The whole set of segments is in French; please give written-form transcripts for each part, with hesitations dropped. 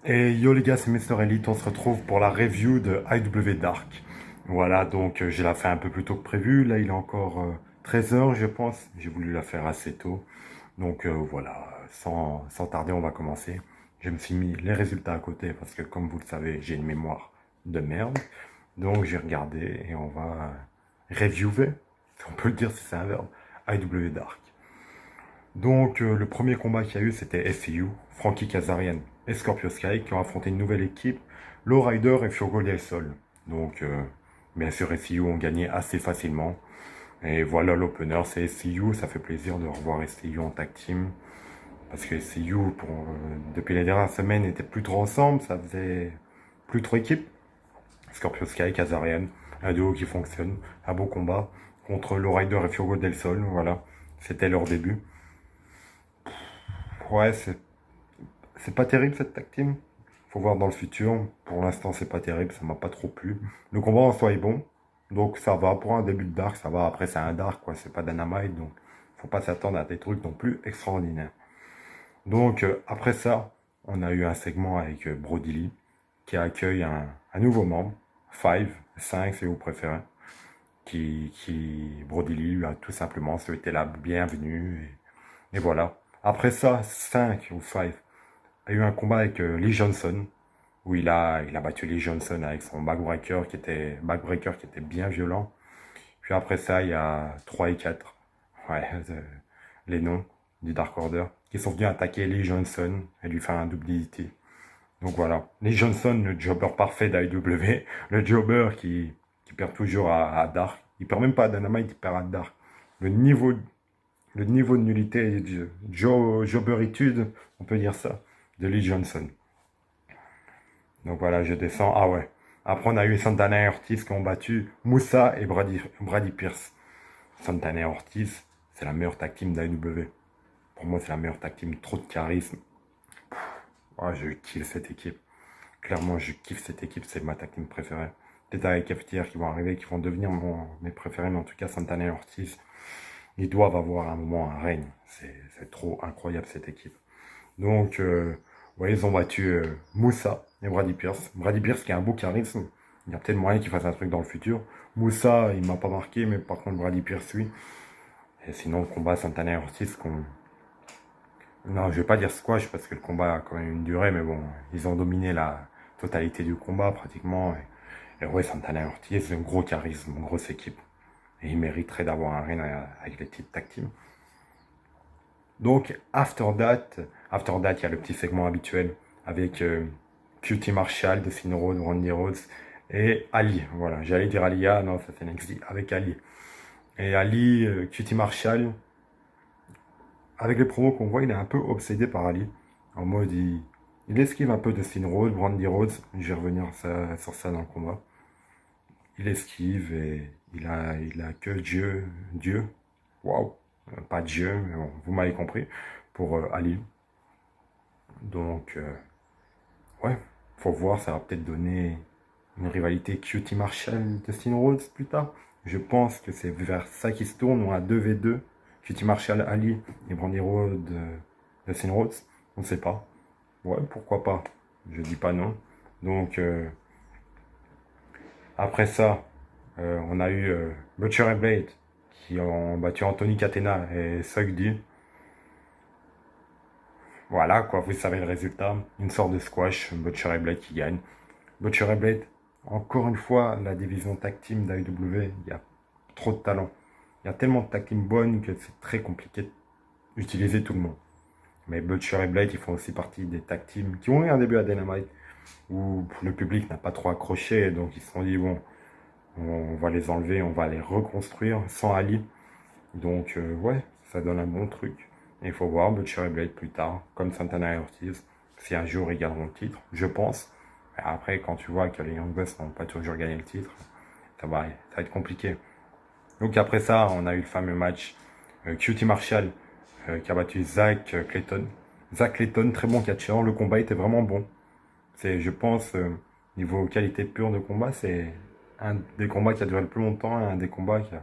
Et yo les gars, c'est Mister Elite, on se retrouve pour la review de IW Dark. Voilà, donc je l'ai fait un peu plus tôt que prévu, là il est encore 13 h je pense, j'ai voulu la faire assez tôt. Donc voilà, sans tarder on va commencer. Je me suis mis les résultats à côté parce que comme vous le savez, j'ai une mémoire de merde. Donc j'ai regardé et on va reviewer, on peut le dire si c'est un verbe, IW Dark. Donc, le premier combat qu'il y a eu, c'était SCU, Frankie Kazarian et Scorpio Sky qui ont affronté une nouvelle équipe, Lowrider et Fiogo Del Sol. Donc, bien sûr, SCU ont gagné assez facilement. Et voilà l'opener, c'est SCU. Ça fait plaisir de revoir SCU en tag team. Parce que SCU, depuis les dernières semaines, n'était plus trop ensemble. Ça faisait plus trop équipe. Scorpio Sky, Kazarian, un duo qui fonctionne. Un beau combat contre Lowrider et Fiogo Del Sol. Voilà, c'était leur début. Ouais, c'est pas terrible cette tag team. Faut voir dans le futur. Pour l'instant, c'est pas terrible, ça m'a pas trop plu. Le combat en soi est bon. Donc ça va. Pour un début de Dark, ça va. Après, c'est un Dark, quoi. C'est pas Dynamite. Donc, faut pas s'attendre à des trucs non plus extraordinaires. Donc, après ça, on a eu un segment avec Brody Lee qui accueille un nouveau membre. 5, 5 si vous préférez. Brody Lee lui a tout simplement souhaité la bienvenue. Et voilà. Après ça, 5 ou 5 a eu un combat avec Lee Johnson, où il a battu Lee Johnson avec son backbreaker qui était bien violent. Puis après ça, il y a 3 et 4, ouais, les noms du Dark Order, qui sont venus attaquer Lee Johnson et lui faire un double DDT. Donc voilà, Lee Johnson, le jobber parfait d'AEW, le jobber qui perd toujours à Dark. Il perd même pas à Dynamite, il perd à Dark. Le niveau, le niveau de nullité et de jobberitude, on peut dire ça, de Lee Johnson. Donc voilà, je descends. Ah ouais. Après, on a eu Santana et Ortiz qui ont battu Moussa et Brady Pierce. Santana et Ortiz, c'est la meilleure tag team d'AEW. Pour moi, c'est la meilleure tag team. Trop de charisme. Ouais, je kiffe cette équipe. Clairement, je kiffe cette équipe. C'est ma tag team préférée. Peut-être avec FTR qui vont arriver, qui vont devenir mes préférés. Mais en tout cas, Santana et Ortiz, ils doivent avoir un moment, un règne. C'est trop incroyable cette équipe. Donc, ouais, ils ont battu Moussa et Brady Pierce. Brady Pierce qui a un beau charisme. Il y a peut-être moyen qu'il fasse un truc dans le futur. Moussa, il m'a pas marqué, mais par contre, Brady Pierce, oui. Et sinon, le combat Santana et Ortiz, non, je vais pas dire squash parce que le combat a quand même une durée, mais bon, ils ont dominé la totalité du combat pratiquement. Et ouais, Santana et Ortiz, c'est un gros charisme, une grosse équipe. Et ils mériteraient d'avoir un ring avec les petites tag teams. Donc, after that, il y a le petit segment habituel avec QT Marshall, Dustin Rhodes, Randy Rhodes et Ali. Voilà, j'allais dire Alia, non, ça c'est NXT, avec Ali. Et Ali, QT Marshall, avec les promos qu'on voit, il est un peu obsédé par Ali. En mode, il esquive un peu Dustin Rhodes, Randy Rhodes, je vais revenir sur ça dans le combat. Il esquive et il a que Dieu, waouh, pas Dieu, mais bon, vous m'avez compris, pour Ali. Donc, ouais, faut voir, ça va peut-être donner une rivalité QT Marshall-Dustin Rhodes plus tard. Je pense que c'est vers ça qui se tourne, on a 2v2, QT Marshall, Ali et Brandy Rhodes, Dustin Rhodes, on ne sait pas. Ouais, pourquoi pas, je dis pas non. Donc, après ça, on a eu Butcher et Blade qui ont battu Anthony Catena et Suck D. Voilà, quoi, vous savez le résultat. Une sorte de squash, Butcher et Blade qui gagne. Butcher et Blade, encore une fois, la division tag team d'AEW, il y a trop de talent. Il y a tellement de tag team bonnes que c'est très compliqué d'utiliser tout le monde. Mais Butcher et Blade, ils font aussi partie des tag teams qui ont eu un début à Dynamite où le public n'a pas trop accroché. Donc ils se sont dit, bon, on va les enlever, on va les reconstruire sans Ali. Donc ouais, ça donne un bon truc. Et il faut voir Butcher et Blade plus tard, comme Santana et Ortiz, si un jour ils gagneront le titre, je pense. Après, quand tu vois que les Young Bucks n'ont pas toujours gagné le titre, ça va être compliqué. Donc après ça, on a eu le fameux match QT Marshall qui a battu Zach Clayton. Zach Clayton, très bon catcheur, le combat était vraiment bon. C'est, je pense, niveau qualité pure de combat, c'est un des combats qui a duré le plus longtemps, un des combats que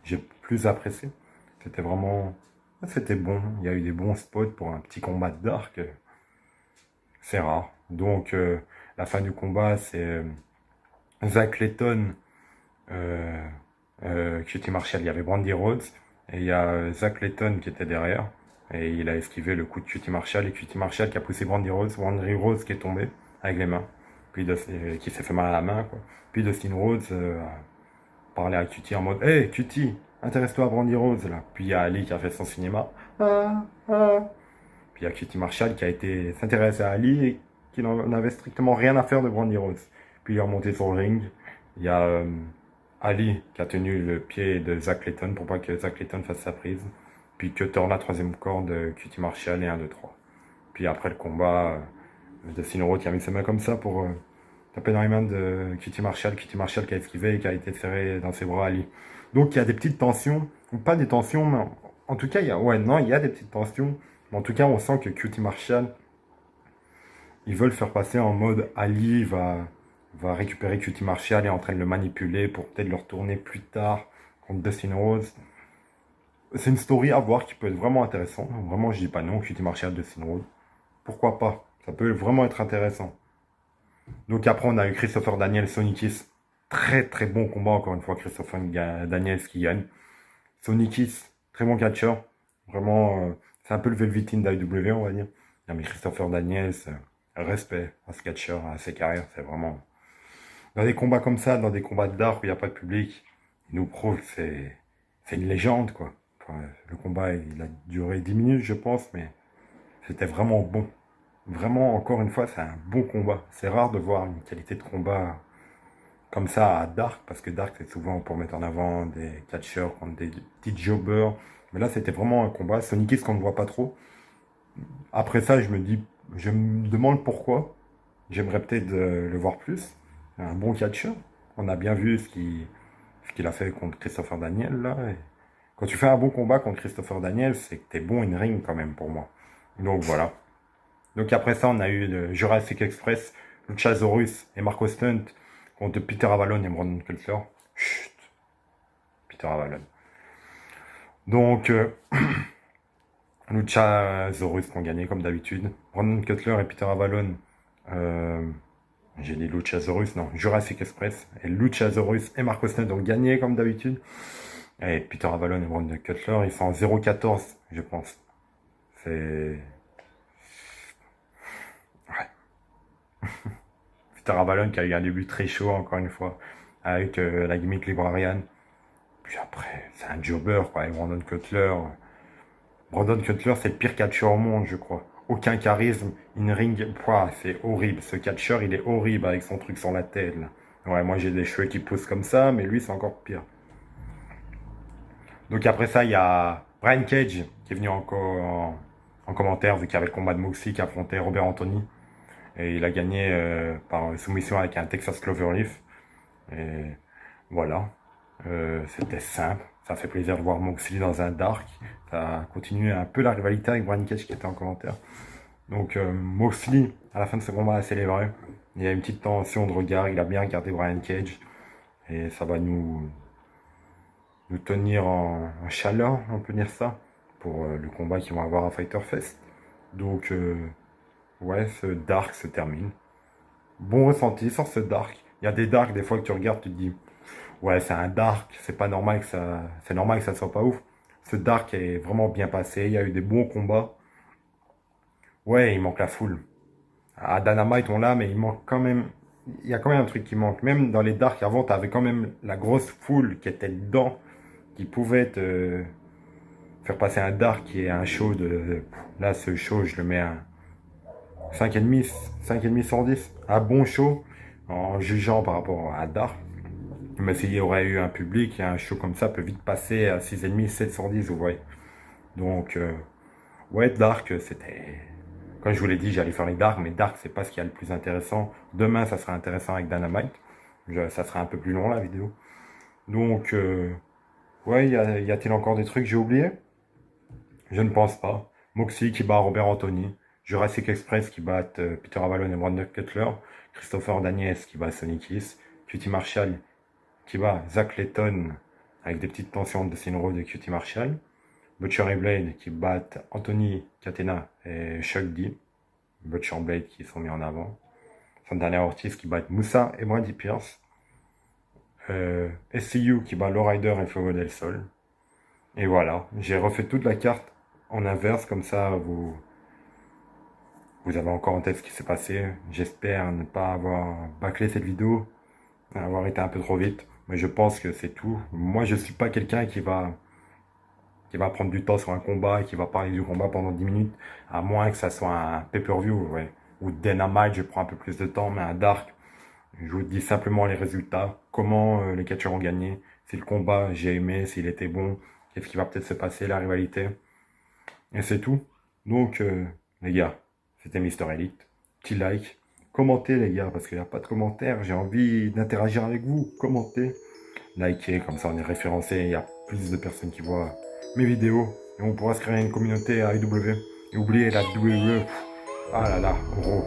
j'ai plus apprécié. C'était vraiment, c'était bon. Il y a eu des bons spots pour un petit combat de dark. C'est rare. Donc, la fin du combat, c'est Zach Layton, euh, QT Marshall. Il y avait Brandy Rhodes et il y a Zach Layton qui était derrière. Et il a esquivé le coup de QT Marshall et QT Marshall qui a poussé Brandy Rhodes. Brandy Rhodes qui est tombé avec les mains. Puis qui s'est fait mal à la main, quoi. Puis Dustin Rhodes a parlé à QT en mode Hey QT, intéresse-toi à Brandy Rhodes là. Puis il y a Ali qui a fait son cinéma. Ah, ah. Puis il y a QT Marshall qui a été s'intéresser à Ali et qui n'en avait strictement rien à faire de Brandy Rhodes. Puis il est remonté sur le ring. Il y a Ali qui a tenu le pied de Zach Layton pour pas que Zach Layton fasse sa prise. Puis Cutter la troisième corde de QT Marshall et 1, 2, 3. Puis après le combat, Dustin Rhodes qui a mis ses mains comme ça pour taper dans les mains de QT Marshall. QT Marshall qui a esquivé et qui a été serré dans ses bras Ali. Donc il y a des petites tensions, ou pas des tensions, mais en tout cas, il y a des petites tensions. Mais en tout cas, on sent que QT Marshall, ils veulent faire passer en mode Ali va récupérer QT Marshall et est en train de le manipuler pour peut-être le retourner plus tard contre Dustin Rhodes. C'est une story à voir qui peut être vraiment intéressante. Vraiment, je dis pas non, QT Marshall, Dustin Rhodes. Pourquoi pas? Ça peut vraiment être intéressant. Donc après, on a eu Christopher Daniels, Sonikis. Très très bon combat, encore une fois, Christopher Daniels qui gagne. Sonikis, très bon catcheur. Vraiment, c'est un peu le Velveteen d'AEW, on va dire. Non, mais Christopher Daniels, respect à ce catcheur, à ses carrières. C'est vraiment. Dans des combats comme ça, dans des combats de dark où il n'y a pas de public, il nous prouve que c'est une légende, quoi. Enfin, le combat, il a duré 10 minutes, je pense, mais c'était vraiment bon. Vraiment, encore une fois, c'est un bon combat. C'est rare de voir une qualité de combat comme ça à Dark, parce que Dark, c'est souvent pour mettre en avant des catcheurs contre des petits jobbers. Mais là, c'était vraiment un combat. Sonic Kiss qu'on ne voit pas trop. Après ça, je me demande pourquoi. J'aimerais peut-être le voir plus. Un bon catcheur. On a bien vu ce qu'il a fait contre Christopher Daniel, là. Et quand tu fais un bon combat contre Christopher Daniel, c'est que t'es bon in ring quand même pour moi. Donc voilà. Donc après ça, on a eu le Jurassic Express, Luchasaurus et Marco Stunt contre Peter Avalon et Brandon Cutler. Chut, Peter Avalon. Donc, Luchasaurus qui ont gagné comme d'habitude. Brandon Cutler et Peter Avalon. Euh, j'ai dit Luchasaurus, non, Jurassic Express. Et Luchasaurus et Marco Stunt ont gagné comme d'habitude. Et Peter Avalon et Brandon Cutler, ils sont en 0-14, je pense. C'est. Ouais. Peter Avalon qui a eu un début très chaud, encore une fois, avec la gimmick Librarian. Puis après, c'est un jobber, quoi. Et Brandon Cutler, c'est le pire catcheur au monde, je crois. Aucun charisme, in-ring, c'est horrible. Ce catcheur, il est horrible avec son truc sur la tête, là. Ouais, moi j'ai des cheveux qui poussent comme ça, mais lui, c'est encore pire. Donc après ça, il y a Brian Cage qui est venu en commentaire, vu qu'il y avait le combat de Moxie qui affrontait Robert Anthony. Et il a gagné par soumission avec un Texas Cloverleaf. Et voilà. C'était simple. Ça fait plaisir de voir Moxley dans un dark. Ça a continué un peu la rivalité avec Brian Cage qui était en commentaire. Donc Moxley, à la fin de ce combat, a célébré. Il y a une petite tension de regard. Il a bien regardé Brian Cage. Et ça va nous tenir en chaleur, on peut dire ça, pour le combat qu'ils vont avoir à Fighter Fest. Donc, ouais, ce dark se termine. Bon ressenti sur ce dark. Il y a des darks, des fois que tu regardes, tu te dis, ouais, c'est un dark, c'est normal que ça soit pas ouf. Ce dark est vraiment bien passé, il y a eu des bons combats. Ouais, il manque la foule. À Dynamite, on l'a, mais il manque quand même, il y a quand même un truc qui manque. Même dans les darks avant, tu avais quand même la grosse foule qui était dedans, qui pouvait te faire passer un dark qui est un show là, ce show, je le mets à 5,5, 5,5 sur 10. Un bon show, en jugeant par rapport à dark. Mais s'il y aurait eu un public, un show comme ça peut vite passer à 6,5, 7 sur 10, vous voyez. Donc, ouais, Dark, c'était. Comme je vous l'ai dit, j'allais faire les Dark, mais Dark, c'est pas ce qu'il y a le plus intéressant. Demain, ça sera intéressant avec Dynamite. Ça sera un peu plus long, la vidéo. Donc, ouais, y a-t-il encore des trucs que j'ai oubliés? Je ne pense pas. Moxie qui bat Robert Anthony. Jurassic Express qui bat Peter Avalon et Brandon Cutler. Christopher Daniels qui bat Sonny Kiss. QT Marshall qui bat Zach Layton avec des petites tensions de Sinro de QT Marshall. Butcher et Blade qui battent Anthony Catena et Chuck D. Butcher Blade qui sont mis en avant. Santana Ortiz qui bat Moussa et Brady Pierce. SCU qui bat Lowrider et Fuego del Sol. Et voilà, j'ai refait toute la carte en inverse, comme ça vous avez encore en tête ce qui s'est passé. J'espère ne pas avoir bâclé cette vidéo, avoir été un peu trop vite, mais je pense que c'est tout. Moi, je suis pas quelqu'un qui va prendre du temps sur un combat et qui va parler du combat pendant 10 minutes, à moins que ça soit un pay-per-view, ouais. Ou Dynamite, je prends un peu plus de temps, mais un Dark, je vous dis simplement les résultats, comment les catcheurs ont gagné, si le combat j'ai aimé, s'il était bon, qu'est-ce qui va peut-être se passer, la rivalité. Et c'est tout. Donc, les gars, c'était Mister Elite. Petit like. Commentez, les gars, parce qu'il n'y a pas de commentaires. J'ai envie d'interagir avec vous. Commentez. Likez, comme ça on est référencé. Il y a plus de personnes qui voient mes vidéos. Et on pourra se créer une communauté à AEW. Et oubliez la WWE. Ah là là, gros.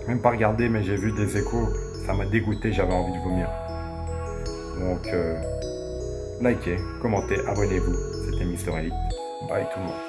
Même pas regardé, mais j'ai vu des échos. Ça m'a dégoûté, j'avais envie de vomir. Donc, likez, commentez, abonnez-vous. C'était Mister Elite. Bye tout le monde.